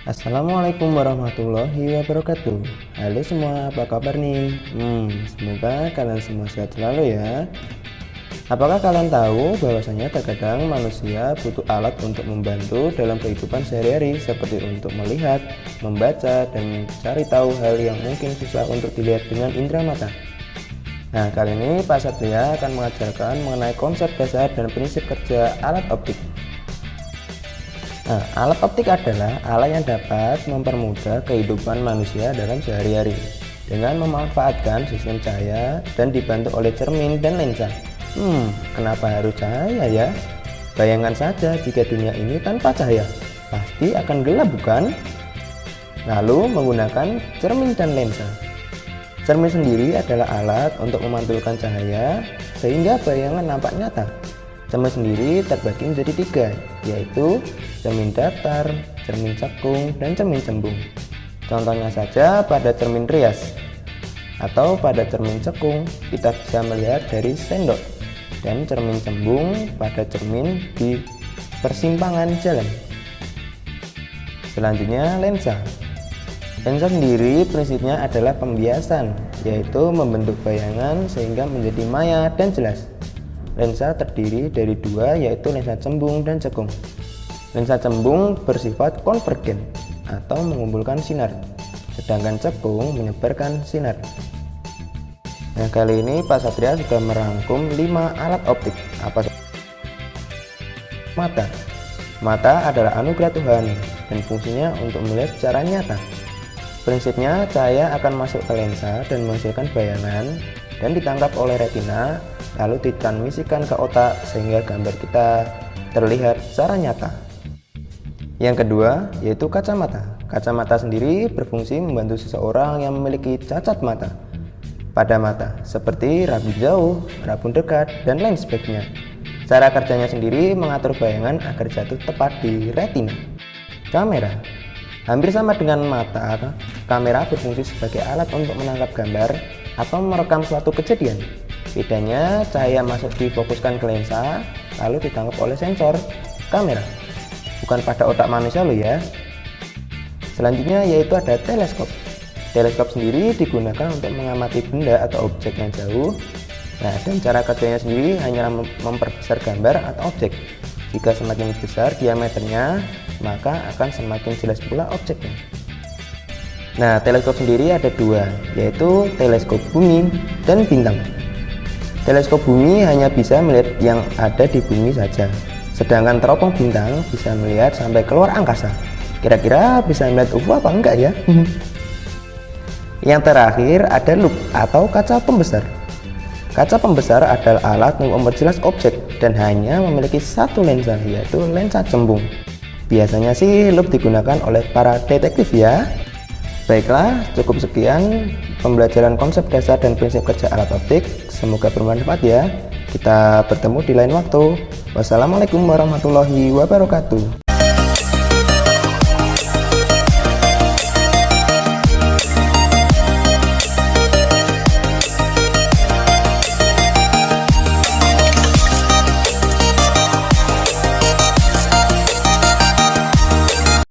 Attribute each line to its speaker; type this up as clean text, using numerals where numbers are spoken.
Speaker 1: Assalamualaikum warahmatullahi wabarakatuh. Halo semua, apa kabar nih? Semoga kalian semua sehat selalu ya. Apakah kalian tahu bahwasanya terkadang manusia butuh alat untuk membantu dalam kehidupan sehari-hari, seperti untuk melihat, membaca, dan mencari tahu hal yang mungkin susah untuk dilihat dengan indera mata. Nah, kali ini Pak Satria akan mengajarkan mengenai konsep dasar dan prinsip kerja alat optik. Nah, alat optik adalah alat yang dapat mempermudah kehidupan manusia dalam sehari-hari dengan memanfaatkan sistem cahaya dan dibantu oleh cermin dan lensa. Kenapa harus cahaya ya? Bayangkan saja jika dunia ini tanpa cahaya, pasti akan gelap bukan? Lalu menggunakan cermin dan lensa. Cermin sendiri adalah alat untuk memantulkan cahaya sehingga bayangan nampak nyata. Cermin sendiri terbagi menjadi tiga, yaitu cermin datar, cermin cekung, dan cermin cembung. Contohnya saja pada cermin rias atau pada cermin cekung kita bisa melihat dari sendok, dan cermin cembung pada cermin di persimpangan jalan. Selanjutnya lensa. Lensa sendiri prinsipnya adalah pembiasan, yaitu membentuk bayangan sehingga menjadi maya dan jelas. Lensa terdiri dari dua, yaitu lensa cembung dan cekung. Lensa cembung bersifat konvergen atau mengumpulkan sinar, sedangkan cekung menyebarkan sinar. Nah, kali ini Pak Satria sudah merangkum 5 alat optik. Apa saja? Mata. Mata adalah anugerah Tuhan dan fungsinya untuk melihat secara nyata. Prinsipnya cahaya akan masuk ke lensa dan menghasilkan bayangan dan ditangkap oleh retina, lalu ditransmisikan ke otak sehingga gambar kita terlihat secara nyata. Yang kedua yaitu kacamata. Kacamata sendiri berfungsi membantu seseorang yang memiliki cacat mata pada mata, seperti rabun jauh, rabun dekat, dan lain sebagainya. Cara kerjanya sendiri mengatur bayangan agar jatuh tepat di retina. Kamera. Hampir sama dengan mata, kamera berfungsi sebagai alat untuk menangkap gambar atau merekam suatu kejadian. Bedanya, cahaya masuk difokuskan ke lensa, lalu ditangkap oleh sensor kamera, bukan pada otak manusia loh ya. Selanjutnya yaitu ada teleskop. Teleskop sendiri digunakan untuk mengamati benda atau objek yang jauh. Nah, dan cara kerjanya sendiri hanyalah memperbesar gambar atau objek. Jika semakin besar diameternya, maka akan semakin jelas pula objeknya. Nah, teleskop sendiri ada dua, yaitu teleskop bumi dan bintang. Teleskop bumi hanya bisa melihat yang ada di bumi saja, sedangkan teropong bintang bisa melihat sampai keluar angkasa. Kira-kira bisa melihat UFO apa enggak ya? Yang terakhir ada loop atau kaca pembesar. Kaca pembesar adalah alat untuk memperjelas objek dan hanya memiliki satu lensa, yaitu lensa cembung. Biasanya sih loop digunakan oleh para detektif ya. Baiklah, cukup sekian pembelajaran konsep dasar dan prinsip kerja alat optik. Semoga bermanfaat ya. Kita bertemu di lain waktu. Wassalamualaikum warahmatullahi wabarakatuh.